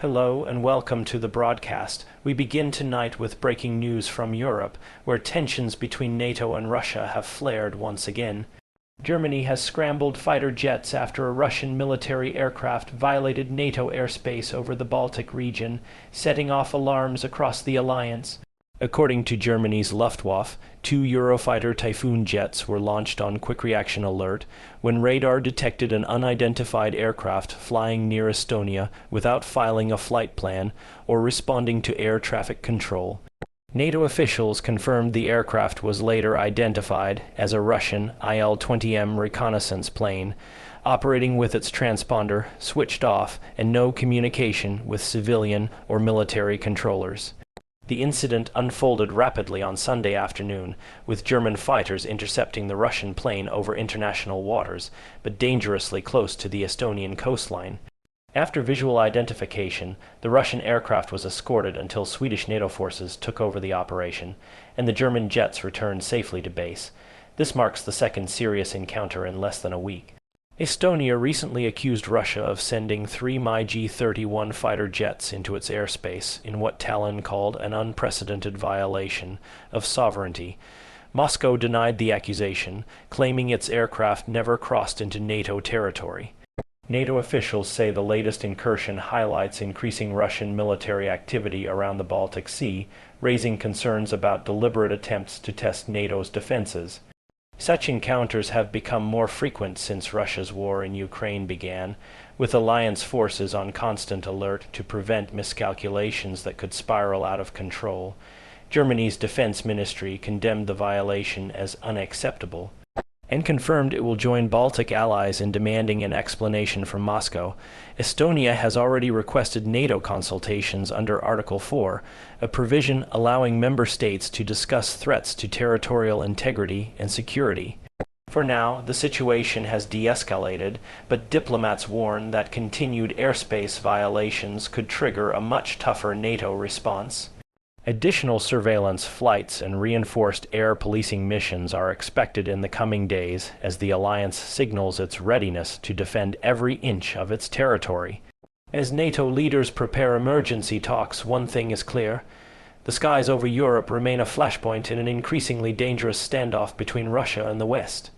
Hello and welcome to the broadcast. We begin tonight with breaking news from Europe, where tensions between NATO and Russia have flared once again. Germany has scrambled fighter jets after a Russian military aircraft violated NATO airspace over the Baltic region, setting off alarms across the alliance. According to Germany's Luftwaffe, 2 Eurofighter Typhoon jets were launched on quick reaction alert when radar detected an unidentified aircraft flying near Estonia without filing a flight plan or responding to air traffic control. NATO officials confirmed the aircraft was later identified as a Russian IL-20M reconnaissance plane, operating with its transponder switched off and no communication with civilian or military controllers. The incident unfolded rapidly on Sunday afternoon, with German fighters intercepting the Russian plane over international waters, but dangerously close to the Estonian coastline. After visual identification, the Russian aircraft was escorted until Swedish NATO forces took over the operation, and the German jets returned safely to base. This marks the second serious encounter in less than a week. Estonia recently accused Russia of sending 3 MiG-31 fighter jets into its airspace in what Tallinn called an unprecedented violation of sovereignty. Moscow denied the accusation, claiming its aircraft never crossed into NATO territory. NATO officials say the latest incursion highlights increasing Russian military activity around the Baltic Sea, raising concerns about deliberate attempts to test NATO's defenses. Such encounters have become more frequent since Russia's war in Ukraine began, with alliance forces on constant alert to prevent miscalculations that could spiral out of control. Germany's defense ministry condemned the violation as unacceptable and confirmed it will join Baltic allies in demanding an explanation from Moscow. Estonia has already requested NATO consultations under Article 4, a provision allowing member states to discuss threats to territorial integrity and security. For now, the situation has de-escalated, but diplomats warn that continued airspace violations could trigger a much tougher NATO response. Additional surveillance flights and reinforced air policing missions are expected in the coming days as the alliance signals its readiness to defend every inch of its territory. As NATO leaders prepare emergency talks, one thing is clear. The skies over Europe remain a flashpoint in an increasingly dangerous standoff between Russia and the West.